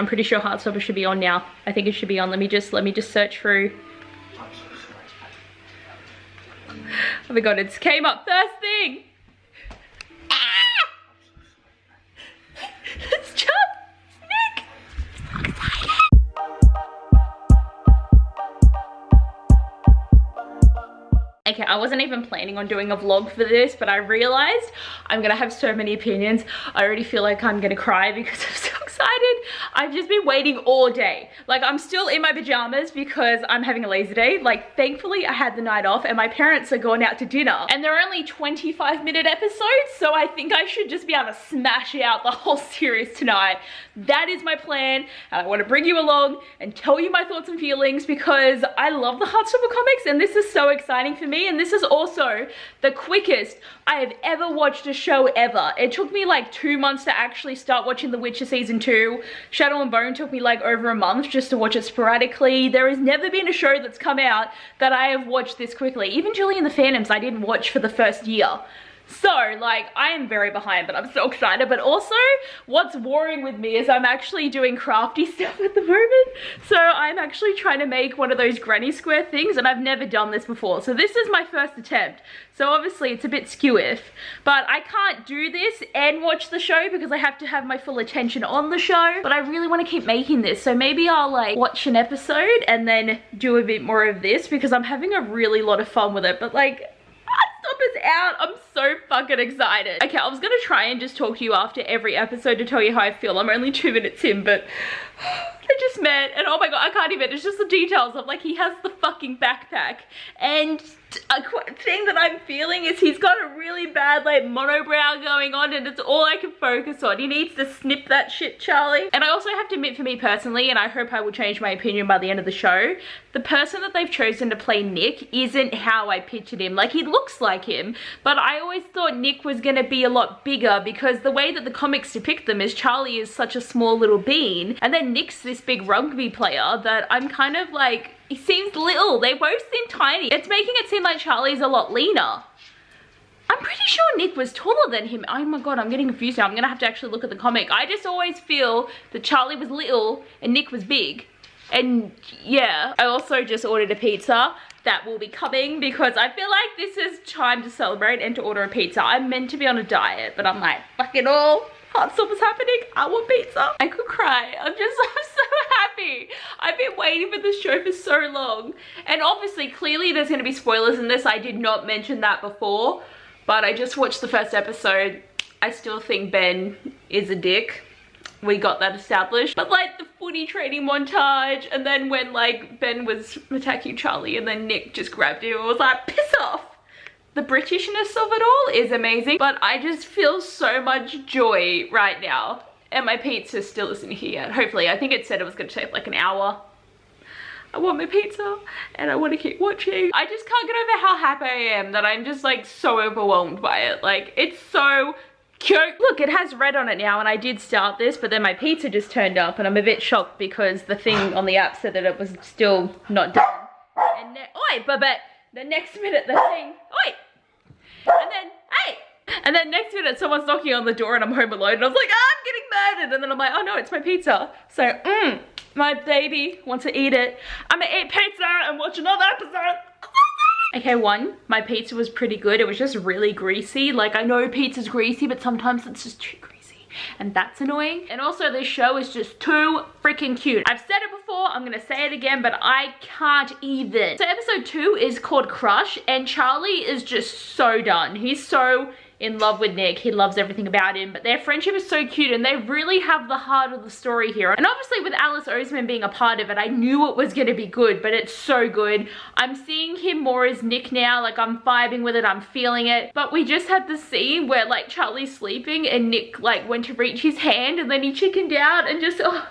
I'm pretty sure Heartstopper should be on now. I think it should be on. Let me just search through. Oh my god, it came up first thing. Ah! It's just Nick. I'm so excited. Okay, I wasn't even planning on doing a vlog for this, but I realized I'm gonna have so many opinions. I already feel like I'm gonna cry because I'm so excited. I've just been waiting all day. Like, I'm still in my pajamas because I'm having a lazy day. Like, thankfully I had the night off and my parents are going out to dinner. And they're only 25-minute episodes, so I think I should just be able to smash out the whole series tonight. That is my plan, and I want to bring you along and tell you my thoughts and feelings because I love the Heartstopper comics and this is so exciting for me. And this is also the quickest I have ever watched a show ever. It took me like 2 months to actually start watching The Witcher season 2. Shadow and Bone took me like over a month just to watch it sporadically. There has never been a show that's come out that I have watched this quickly. Even Julie and the Phantoms I didn't watch for the first year. So, like, I am very behind, but I'm so excited. But also, what's warring with me is I'm actually doing crafty stuff at the moment. So I'm actually trying to make one of those granny square things, and I've never done this before. So this is my first attempt. So obviously it's a bit skew-if, but I can't do this and watch the show because I have to have my full attention on the show. But I really want to keep making this. So maybe I'll like watch an episode and then do a bit more of this because I'm having a really lot of fun with it. But like, Heartstopper's out. I'm so fucking excited. Okay, I was gonna try and just talk to you after every episode to tell you how I feel. I'm only 2 minutes in, but I just met, and oh my god, I can't even, it's just the details of like, he has the fucking backpack, and a thing that I'm feeling is he's got a really bad like monobrow going on, and it's all I can focus on. He needs to snip that shit, Charlie. And I also have to admit, for me personally, and I hope I will change my opinion by the end of the show, the person that they've chosen to play Nick isn't how I pictured him. Like, he looks like him, but I always thought Nick was gonna be a lot bigger because the way that the comics depict them is Charlie is such a small little bean, and then Nick's this big rugby player that I'm kind of like, he seems little. They both seem tiny. It's making it seem like Charlie's a lot leaner. I'm pretty sure Nick was taller than him. Oh my god, I'm getting confused now. I'm gonna have to actually look at the comic. I just always feel that Charlie was little and Nick was big. And yeah, I also just ordered a pizza that will be coming because I feel like this is time to celebrate and to order a pizza. I'm meant to be on a diet, but I'm like, fuck it all. Heartstopper's happening. I want pizza. I could cry. I'm so happy. I've been waiting for this show for so long. And obviously, clearly there's going to be spoilers in this. I did not mention that before, but I just watched the first episode. I still think Ben is a dick. We got that established. But like the footy training montage, and then when like Ben was attacking Charlie and then Nick just grabbed him and was like, piss off. The Britishness of it all is amazing, but I just feel so much joy right now. And my pizza still isn't here yet. Hopefully, I think it said it was gonna take like an hour. I want my pizza and I want to keep watching. I just can't get over how happy I am that I'm just like so overwhelmed by it. Like, it's so cute. Look, it has red on it now, and I did start this, but then my pizza just turned up and I'm a bit shocked because the thing on the app said that it was still not done. And oi, but the next minute the thing, oi! And then, hey! And then next minute someone's knocking on the door and I'm home alone and I was like, ah, I'm getting murdered. And then I'm like, oh no, it's my pizza. So, my baby wants to eat it. I'm gonna eat pizza and watch another episode. Okay, my pizza was pretty good. It was just really greasy. Like, I know pizza's greasy, but sometimes it's just too greasy. And that's annoying. And also, this show is just too freaking cute. I've said it before, I'm gonna say it again, but I can't even. So episode 2 is called Crush, and Charlie is just so done. He's so in love with Nick. He loves everything about him, but their friendship is so cute and they really have the heart of the story here. And obviously with Alice Oseman being a part of it, I knew it was gonna be good, but it's so good. I'm seeing him more as Nick now, like I'm vibing with it, I'm feeling it. But we just had the scene where like Charlie's sleeping and Nick like went to reach his hand and then he chickened out and just, oh,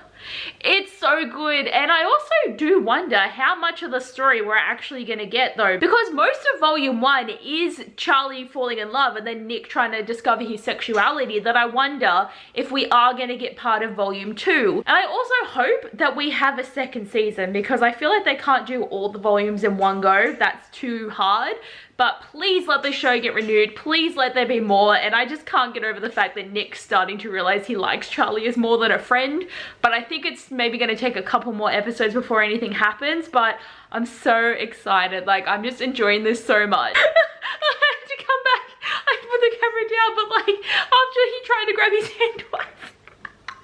it's so good. And I also do wonder how much of the story we're actually gonna get though, because most of volume 1 is Charlie falling in love and then Nick trying to discover his sexuality, that I wonder if we are gonna get part of volume 2. And I also hope that we have a second season, because I feel like they can't do all the volumes in one go. That's too hard. But please let the show get renewed. Please let there be more. And I just can't get over the fact that Nick's starting to realize he likes Charlie as more than a friend. But I think it's maybe going to take a couple more episodes before anything happens. But I'm so excited. Like, I'm just enjoying this so much. I had to come back. I put the camera down, but like, after he tried to grab his hand twice.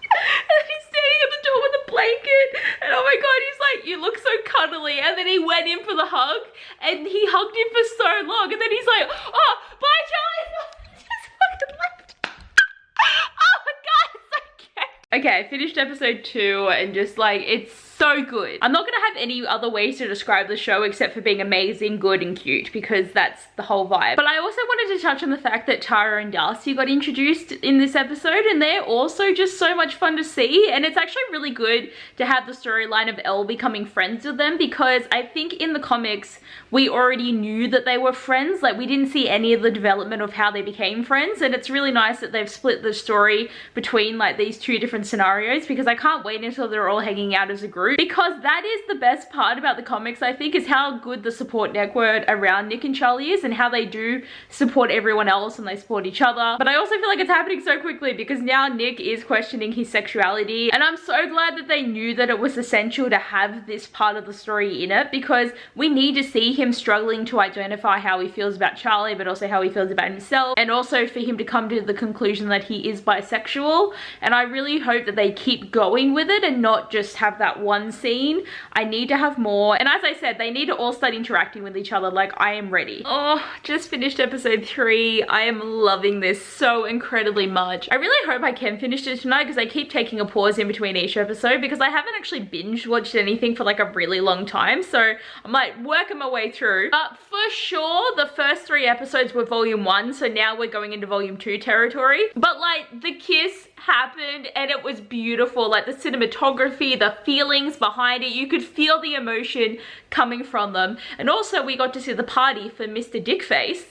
And he's standing at the door with a blanket, and oh my god, he's like, you look so cuddly. And then he went in for the hug, and he hugged him for so long, and then he's like, oh, bye Charlie. Just fucking left. Oh my god, it's so cute. Okay, I finished episode 2, and just like, it's so good. I'm not gonna have any other ways to describe the show except for being amazing, good, and cute, because that's the whole vibe. But I also wanted to touch on the fact that Tara and Darcy got introduced in this episode, and they're also just so much fun to see. And it's actually really good to have the storyline of Elle becoming friends with them, because I think in the comics we already knew that they were friends. Like, we didn't see any of the development of how they became friends, and it's really nice that they've split the story between like these two different scenarios, because I can't wait until they're all hanging out as a group, because that is the best part about the comics, I think, is how good the support network around Nick and Charlie is, and how they do support everyone else and they support each other. But I also feel like it's happening so quickly, because now Nick is questioning his sexuality, and I'm so glad that they knew that it was essential to have this part of the story in it, because we need to see him struggling to identify how he feels about Charlie, but also how he feels about himself, and also for him to come to the conclusion that he is bisexual. And I really hope that they keep going with it and not just have that one scene. I need to have more, and as I said, they need to all start interacting with each other. Like, I am ready. Oh, just finished episode 3. I am loving this so incredibly much. I really hope I can finish it tonight, because I keep taking a pause in between each episode, because I haven't actually binge watched anything for like a really long time, so I'm like working my way through. But for sure the first 3 episodes were volume 1, so now we're going into volume 2 territory. But like, the kiss happened and it was beautiful. Like, the cinematography, the feelings behind it, you could feel the emotion coming from them. And also we got to see the party for Mr. Dickface.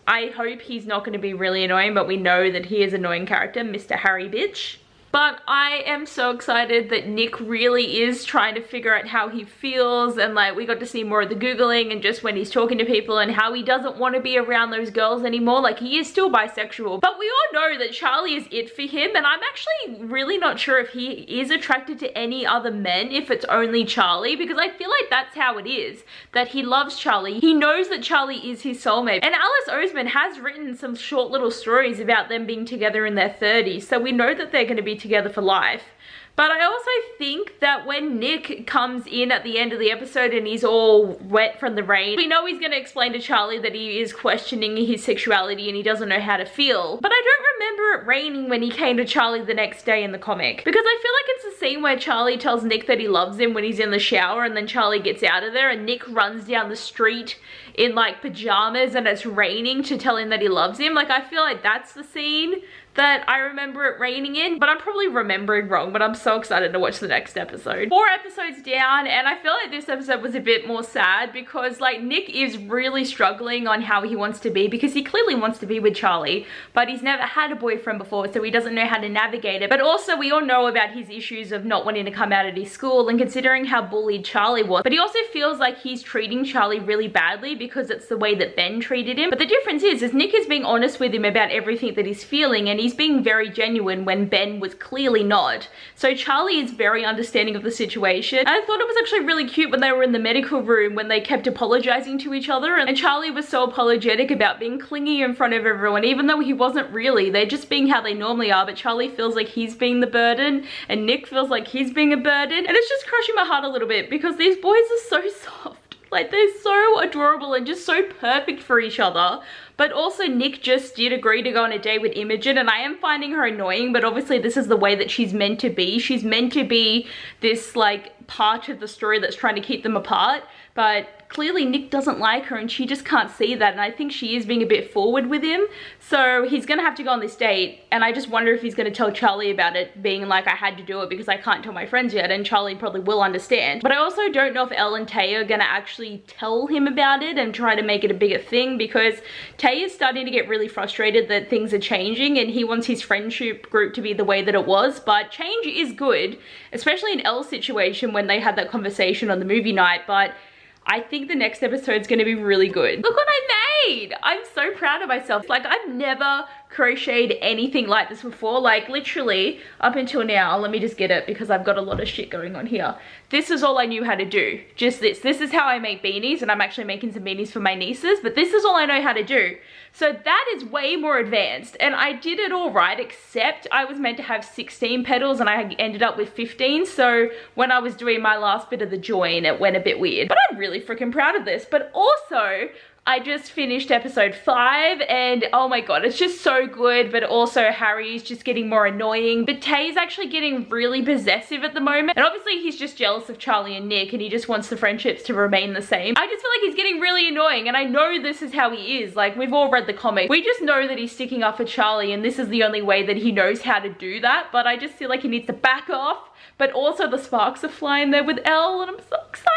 I hope he's not going to be really annoying, but we know that he is an annoying character, Mr. Harry Bitch. But I am so excited that Nick really is trying to figure out how he feels, and like, we got to see more of the Googling and just when he's talking to people and how he doesn't want to be around those girls anymore. Like, he is still bisexual, but we all know that Charlie is it for him, and I'm actually really not sure if he is attracted to any other men, if it's only Charlie, because I feel like that's how it is, that he loves Charlie. He knows that Charlie is his soulmate. And Alice Oseman has written some short little stories about them being together in their 30s, so we know that they're going to be together for life. But I also think that when Nick comes in at the end of the episode and he's all wet from the rain, we know he's going to explain to Charlie that he is questioning his sexuality and he doesn't know how to feel. But I don't remember it raining when he came to Charlie the next day in the comic, because I feel like it's the scene where Charlie tells Nick that he loves him when he's in the shower, and then Charlie gets out of there and Nick runs down the street in like pajamas and it's raining to tell him that he loves him. Like, I feel like that's the scene that I remember it raining in, but I'm probably remembering wrong. But I'm so excited to watch the next episode. 4 episodes down, and I feel like this episode was a bit more sad, because like, Nick is really struggling on how he wants to be, because he clearly wants to be with Charlie, but he's never had a boyfriend before, so he doesn't know how to navigate it. But also, we all know about his issues of not wanting to come out at his school, and considering how bullied Charlie was. But he also feels like he's treating Charlie really badly, because it's the way that Ben treated him. But the difference is Nick is being honest with him about everything that he's feeling, and he's being very genuine when Ben was clearly not. So Charlie is very understanding of the situation. And I thought it was actually really cute when they were in the medical room, when they kept apologizing to each other, and Charlie was so apologetic about being clingy in front of everyone, even though he wasn't really. They're just being how they normally are, but Charlie feels like he's being the burden and Nick feels like he's being a burden. And it's just crushing my heart a little bit, because these boys are so soft. Like, they're so adorable and just so perfect for each other. But also, Nick just did agree to go on a date with Imogen, and I am finding her annoying, but obviously this is the way that she's meant to be. She's meant to be this like part of the story that's trying to keep them apart, but clearly Nick doesn't like her and she just can't see that, and I think she is being a bit forward with him. So he's gonna have to go on this date, and I just wonder if he's gonna tell Charlie about it, being like, I had to do it because I can't tell my friends yet, and Charlie probably will understand. But I also don't know if Elle and Tay are gonna actually tell him about it and try to make it a bigger thing, because Tay is starting to get really frustrated that things are changing and he wants his friendship group to be the way that it was. But change is good, especially in Elle's situation when they had that conversation on the movie night. But I think the next episode's gonna be really good. Look what I made! I'm so proud of myself. Like, I've never crocheted anything like this before. Like, literally, up until now, let me just get it because I've got a lot of shit going on here. This is all I knew how to do. Just this. This is how I make beanies, and I'm actually making some beanies for my nieces, but this is all I know how to do. So that is way more advanced, and I did it all right, except I was meant to have 16 petals and I ended up with 15. So when I was doing my last bit of the join, it went a bit weird. But I'm really freaking proud of this. But also, I just finished episode 5 and oh my god, it's just so good. But also Harry's just getting more annoying, but Tay's actually getting really possessive at the moment, and obviously he's just jealous of Charlie and Nick and he just wants the friendships to remain the same. I just feel like he's getting really annoying, and I know this is how he is. Like, we've all read the comic, we just know that he's sticking up for Charlie and this is the only way that he knows how to do that. But I just feel like he needs to back off. But also the sparks are flying there with Elle and I'm so excited.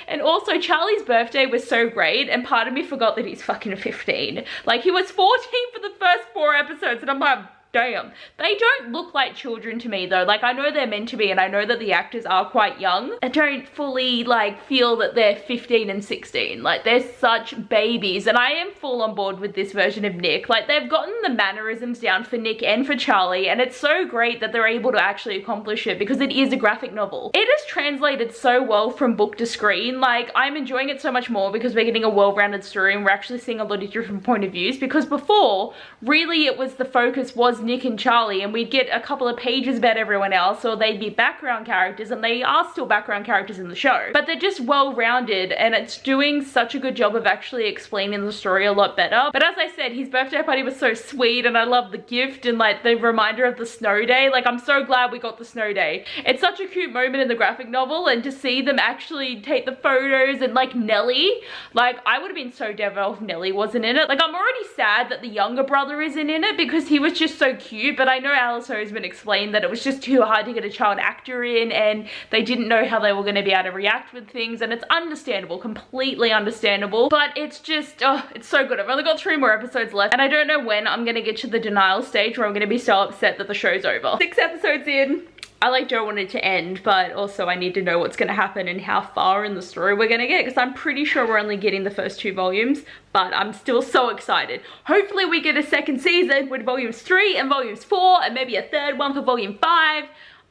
And also Charlie's birthday was so great, and part of me forgot that he's fucking 15. Like, he was 14 for the first 4 episodes and I'm like, damn. They don't look like children to me though. Like, I know they're meant to be and I know that the actors are quite young. I don't fully like feel that they're 15 and 16. Like, they're such babies, and I am full on board with this version of Nick. Like, they've gotten the mannerisms down for Nick and for Charlie, and it's so great that they're able to actually accomplish it because it is a graphic novel. It is translated so well from book to screen. Like, I'm enjoying it so much more because we're getting a well-rounded story and we're actually seeing a lot of different point of views, because before, really it was the focus was Nick and Charlie, and we'd get a couple of pages about everyone else, or they'd be background characters, and they are still background characters in the show, but they're just well-rounded, and it's doing such a good job of actually explaining the story a lot better. But as I said, his birthday party was so sweet, and I love the gift and like the reminder of the snow day. Like, I'm so glad we got the snow day. It's such a cute moment in the graphic novel, and to see them actually take the photos, and like Nellie, like, I would have been so devo if Nellie wasn't in it. Like, I'm already sad that the younger brother isn't in it because he was just so cute, but I know Alice Oseman explained that it was just too hard to get a child actor in, and they didn't know how they were going to be able to react with things, and it's understandable, completely understandable. But it's just, oh, it's so good. I've only got 3 more episodes left, and I don't know when I'm going to get to the denial stage where I'm going to be so upset that the show's over. 6 episodes in. I like don't want it to end, but also I need to know what's going to happen and how far in the story we're going to get, because I'm pretty sure we're only getting the first 2 volumes, but I'm still so excited. Hopefully we get a second season with volumes 3 and volumes 4 and maybe a third one for volume 5.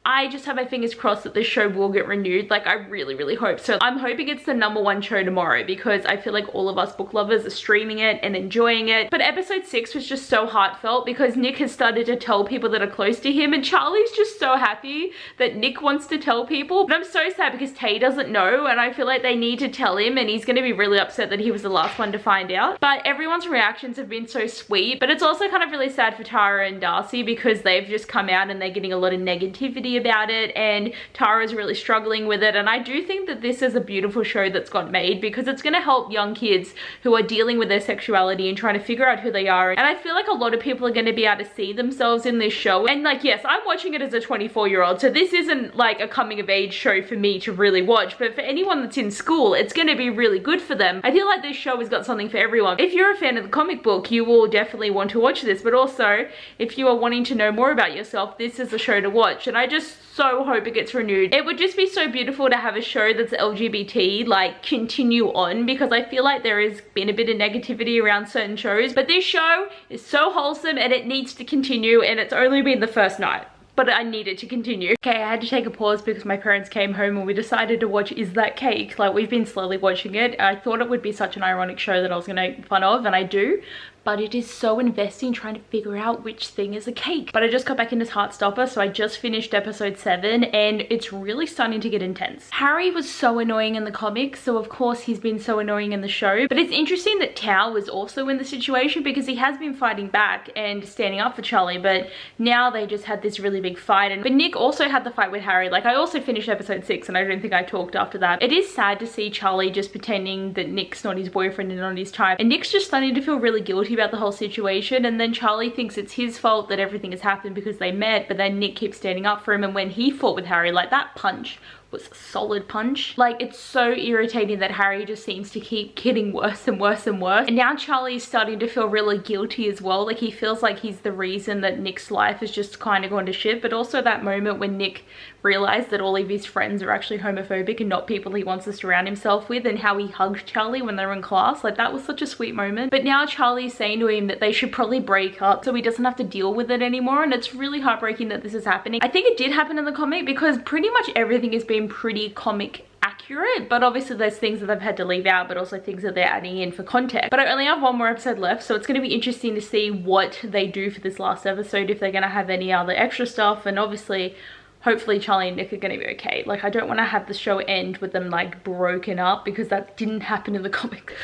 I just have my fingers crossed that this show will get renewed. Like, I really, really hope so. I'm hoping it's the #1 show tomorrow, because I feel like all of us book lovers are streaming it and enjoying it. But episode 6 was just so heartfelt because Nick has started to tell people that are close to him, and Charlie's just so happy that Nick wants to tell people. But I'm so sad because Tay doesn't know, and I feel like they need to tell him, and he's going to be really upset that he was the last one to find out. But everyone's reactions have been so sweet. But it's also kind of really sad for Tara and Darcy because they've just come out and they're getting a lot of negativity about it, and Tara's really struggling with it. And I do think that this is a beautiful show that's got made, because it's going to help young kids who are dealing with their sexuality and trying to figure out who they are. And I feel like a lot of people are going to be able to see themselves in this show. And like, yes, I'm watching it as a 24-year-old, so this isn't like a coming of age show for me to really watch, but for anyone that's in school, it's going to be really good for them. I feel like this show has got something for everyone. If you're a fan of the comic book, you will definitely want to watch this, but also if you are wanting to know more about yourself, this is a show to watch. And I just so hope it gets renewed. It would just be so beautiful to have a show that's LGBT like continue on, because I feel like there has been a bit of negativity around certain shows, but this show is so wholesome and it needs to continue, and it's only been the first night, but I need it to continue. Okay, I had to take a pause because my parents came home and we decided to watch Is That Cake? Like, we've been slowly watching it. I thought it would be such an ironic show that I was gonna make fun of, and I do, but it is so investing trying to figure out which thing is a cake. But I just got back into Heartstopper, so I just finished episode 7 and it's really starting to get intense. Harry was so annoying in the comics, so of course he's been so annoying in the show, but it's interesting that Tao was also in the situation because he has been fighting back and standing up for Charlie, but now they just had this really big fight. But Nick also had the fight with Harry. Like, I also finished episode 6 and I don't think I talked after that. It is sad to see Charlie just pretending that Nick's not his boyfriend and not his type, and Nick's just starting to feel really guilty about the whole situation, and then Charlie thinks it's his fault that everything has happened because they met, but then Nick keeps standing up for him. And when he fought with Harry, like, that punch was a solid punch. Like, it's so irritating that Harry just seems to keep getting worse and worse and worse, and now Charlie's starting to feel really guilty as well. Like, he feels like he's the reason that Nick's life has just kind of gone to shit. But also that moment when Nick realized that all of his friends are actually homophobic and not people he wants to surround himself with, and how he hugged Charlie when they were in class, like, that was such a sweet moment. But now Charlie's saying to him that they should probably break up so he doesn't have to deal with it anymore, and it's really heartbreaking that this is happening. I think it did happen in the comic because pretty much everything has been pretty comic accurate, but obviously there's things that they've had to leave out, but also things that they're adding in for context. But I only have one more episode left, so it's going to be interesting to see what they do for this last episode, if they're going to have any other extra stuff. And obviously hopefully Charlie and Nick are going to be okay. Like, I don't want to have the show end with them like broken up, because that didn't happen in the comic.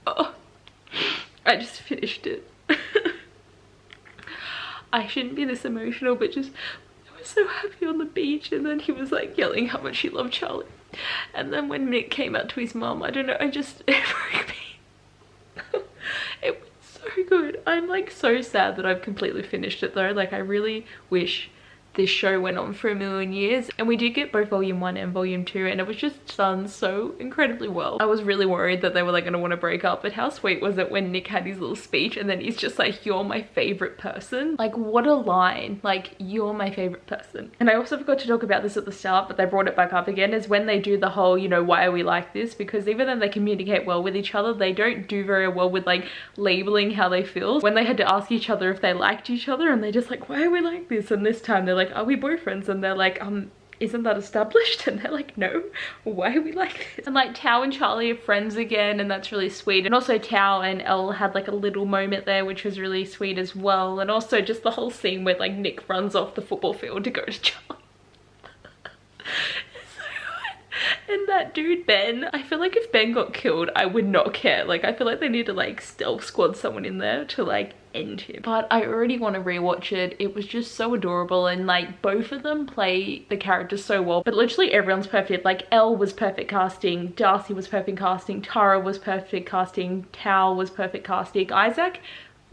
Oh, I just finished it. I shouldn't be this emotional, but just, I was so happy on the beach, and then he was like yelling how much he loved Charlie. And then when Nick came out to his mum, I don't know, it broke me. It was so good. I'm like so sad that I've completely finished it though. Like, I really wish this show went on for a million years. And we did get both volume 1 and volume 2, and it was just done so incredibly well. I was really worried that they were like gonna want to break up, but how sweet was it when Nick had his little speech and then he's just like, "You're my favorite person." Like, what a line. Like, "You're my favorite person." And I also forgot to talk about this at the start, but they brought it back up again, is when they do the whole, you know, why are we like this? Because even though they communicate well with each other, they don't do very well with like labeling how they feel. When they had to ask each other if they liked each other, and they're just like, "Why are we like this?" And this time they're like, "Are we boyfriends?" And they're like, "Isn't that established?" And they're like, "No, why are we like this?" And like, Tao and Charlie are friends again, and that's really sweet. And also Tao and Elle had like a little moment there, which was really sweet as well. And also just the whole scene where like Nick runs off the football field to go to Charlie. And that dude Ben, I feel like if Ben got killed, I would not care. Like, I feel like they need to like stealth squad someone in there to like end him. But I already want to rewatch it. It was just so adorable, and like both of them play the characters so well. But literally everyone's perfect. Like, Elle was perfect casting, Darcy was perfect casting, Tara was perfect casting, Tao was perfect casting. Isaac,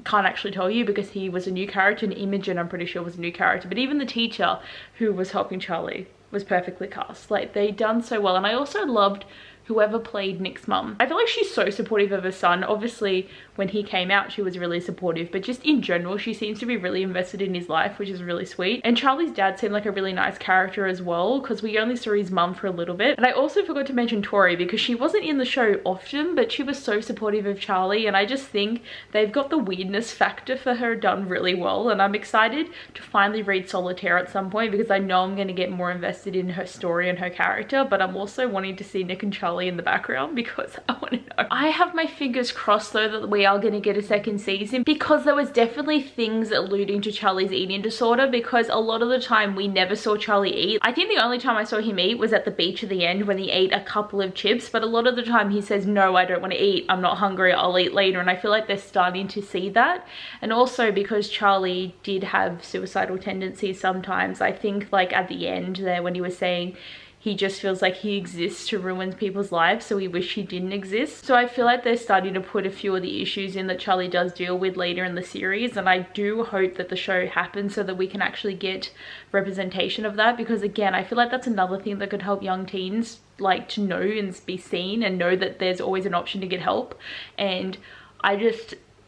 can't actually tell you because he was a new character, and Imogen I'm pretty sure was a new character. But even the teacher who was helping Charlie was perfectly cast. Like, they done so well. And I also loved whoever played Nick's mum. I feel like she's so supportive of her son. Obviously when he came out she was really supportive, but just in general she seems to be really invested in his life, which is really sweet. And Charlie's dad seemed like a really nice character as well, because we only saw his mum for a little bit. And I also forgot to mention Tori, because she wasn't in the show often, but she was so supportive of Charlie, and I just think they've got the weirdness factor for her done really well. And I'm excited to finally read Solitaire at some point, because I know I'm going to get more invested in her story and her character, but I'm also wanting to see Nick and Charlie in the background because I want to know. I have my fingers crossed though that we are going to get a second season, because there was definitely things alluding to Charlie's eating disorder, because a lot of the time we never saw Charlie eat. I think the only time I saw him eat was at the beach at the end when he ate a couple of chips, but a lot of the time he says, "No, I don't want to eat, I'm not hungry, I'll eat later." And I feel like they're starting to see that. And also because Charlie did have suicidal tendencies sometimes, I think like at the end there when he was saying he just feels like he exists to ruin people's lives, so we wish he didn't exist. So I feel like they're starting to put a few of the issues in that Charlie does deal with later in the series, and I do hope that the show happens so that we can actually get representation of that, because again, I feel like that's another thing that could help young teens like to know and be seen and know that there's always an option to get help. And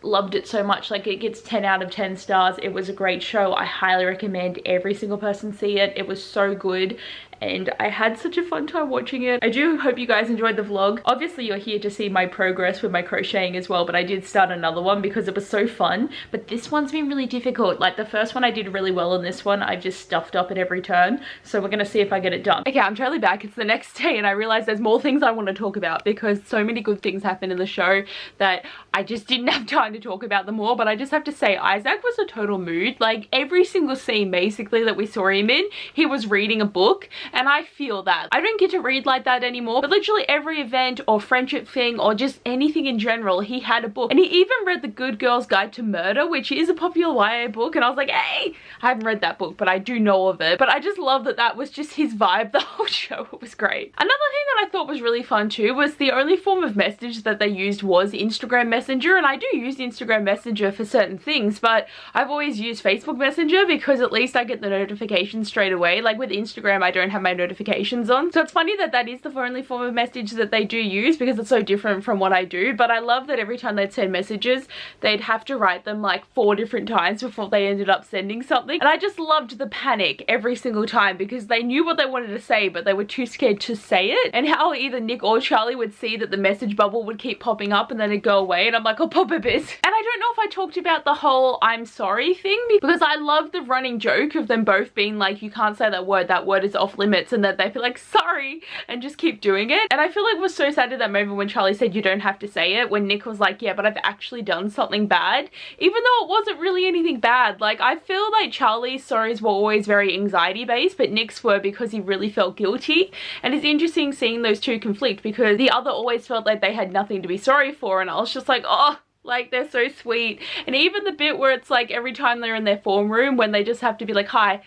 loved it so much. Like, it gets 10 out of 10 stars. It was a great show. I highly recommend every single person see it. It was so good, and I had such a fun time watching it. I do hope you guys enjoyed the vlog. Obviously you're here to see my progress with my crocheting as well, but I did start another one because it was so fun. But this one's been really difficult. Like, the first one I did really well, and this one I've just stuffed up at every turn. So we're gonna see if I get it done. Okay, I'm totally back. It's the next day and I realized there's more things I want to talk about because so many good things happened in the show that I just didn't have time to talk about them all. But I just have to say, Isaac was a total mood. Like, every single scene basically that we saw him in, he was reading a book. And I feel that. I don't get to read like that anymore, but literally every event or friendship thing or just anything in general, he had a book. And he even read The Good Girl's Guide to Murder, which is a popular YA book, and I was like, hey, I haven't read that book, but I do know of it. But I just love that that was just his vibe the whole show. It was great. Another thing that I thought was really fun too was the only form of message that they used was Instagram Messenger, and I do use Instagram Messenger for certain things, but I've always used Facebook Messenger because at least I get the notifications straight away. Like, with Instagram, I don't have my notifications on. So it's funny that that is the only form of message that they do use because it's so different from what I do. But I love that every time they'd send messages, they'd have to write them like 4 different times before they ended up sending something. And I just loved the panic every single time because they knew what they wanted to say, but they were too scared to say it. And how either Nick or Charlie would see that the message bubble would keep popping up and then it'd go away. And I'm like, oh, pop a bit. And I don't know if I talked about the whole I'm sorry thing because I love the running joke of them both being like, you can't say that word is off limits, and that they feel like sorry and just keep doing it. And I feel like it was so sad at that moment when Charlie said you don't have to say it, when Nick was like, yeah, but I've actually done something bad, even though it wasn't really anything bad. Like, I feel like Charlie's sorries were always very anxiety based, but Nick's were because he really felt guilty. And it's interesting seeing those two conflict because the other always felt like they had nothing to be sorry for, and I was just like, oh, like, they're so sweet. And even the bit where it's like every time they're in their form room when they just have to be like, hi,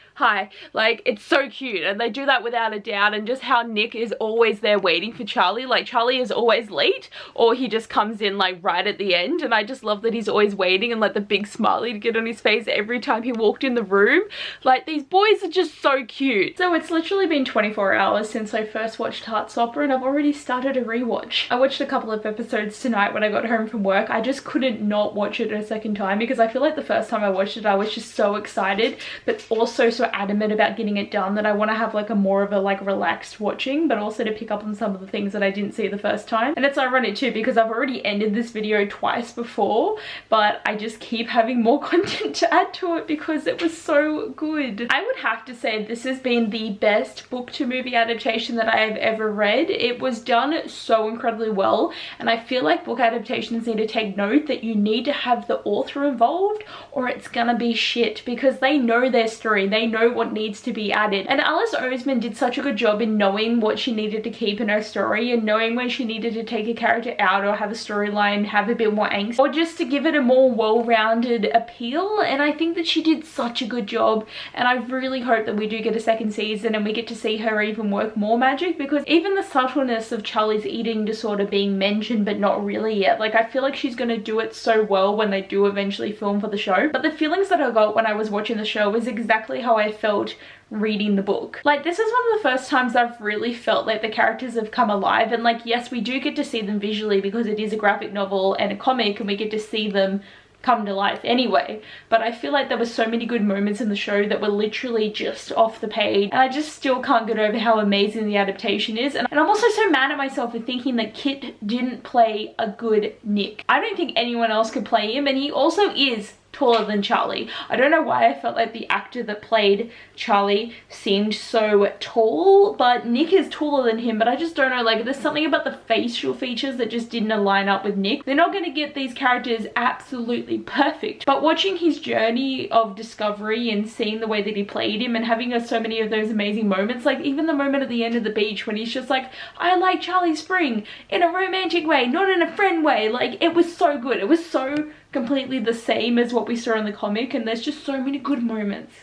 like, it's so cute. And they do that without a doubt. And just how Nick is always there waiting for Charlie. Like, Charlie is always late or he just comes in like right at the end. And I just love that he's always waiting and like the big smiley to get on his face every time he walked in the room. Like, these boys are just so cute. So it's literally been 24 hours since I first watched Heartstopper, and I've already started a rewatch. I watched a couple of episodes tonight when I got home from work. I just couldn't not watch it a second time because I feel like the first time I watched it I was just so excited but also so adamant about getting it done that I want to have like a more of a like relaxed watching, but also to pick up on some of the things that I didn't see the first time. And it's ironic too because I've already ended this video twice before, but I just keep having more content to add to it because it was so good. I would have to say this has been the best book to movie adaptation that I have ever read. It was done so incredibly well, and I feel like book adaptations need to take note that you need to have the author involved or it's gonna be shit because they know their story, they know what needs to be added. And Alice Oseman did such a good job in knowing what she needed to keep in her story and knowing when she needed to take a character out or have a storyline have a bit more angst or just to give it a more well-rounded appeal. And I think that she did such a good job, and I really hope that we do get a second season and we get to see her even work more magic, because even the subtleness of Charlie's eating disorder being mentioned but not really yet, like, I feel like she's gonna do it so well when they do eventually film for the show. But the feelings that I got when I was watching the show was exactly how I felt reading the book. Like, this is one of the first times I've really felt like the characters have come alive, and like, yes, we do get to see them visually because it is a graphic novel and a comic and we get to see them come to life anyway, but I feel like there were so many good moments in the show that were literally just off the page, and I just still can't get over how amazing the adaptation is. And I'm also so mad at myself for thinking that Kit didn't play a good Nick. I don't think anyone else could play him, and he also is taller than Charlie. I don't know why I felt like the actor that played Charlie seemed so tall, but Nick is taller than him, but I just don't know, like, there's something about the facial features that just didn't align up with Nick. They're not going to get these characters absolutely perfect, but watching his journey of discovery and seeing the way that he played him and having so many of those amazing moments, like even the moment at the end of the beach when he's just like, I like Charlie Spring in a romantic way, not in a friend way, like, it was so good. It was so completely the same as what we saw in the comic, and there's just so many good moments.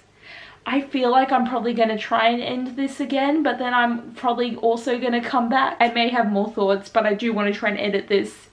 I feel like I'm probably going to try and end this again, but then I'm probably also going to come back. I may have more thoughts, but I do want to try and edit this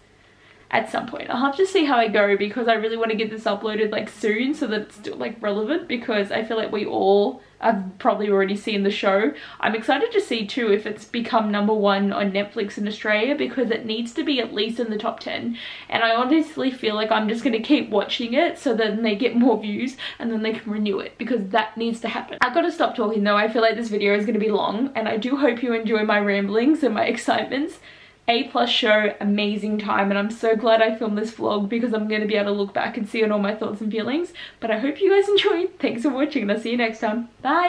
at some point. I'll have to see how I go, because I really want to get this uploaded like soon so that it's still like relevant, because I feel like we all have probably already seen the show. I'm excited to see too if it's become #1 on Netflix in Australia, because it needs to be at least in the top 10, and I honestly feel like I'm just going to keep watching it so then they get more views and then they can renew it, because that needs to happen. I've got to stop talking though. I feel like this video is going to be long, and I do hope you enjoy my ramblings and my excitements. A+ show, amazing time, and I'm so glad I filmed this vlog, because I'm going to be able to look back and see on all my thoughts and feelings. But I hope you guys enjoyed. Thanks for watching, and I'll see you next time. Bye!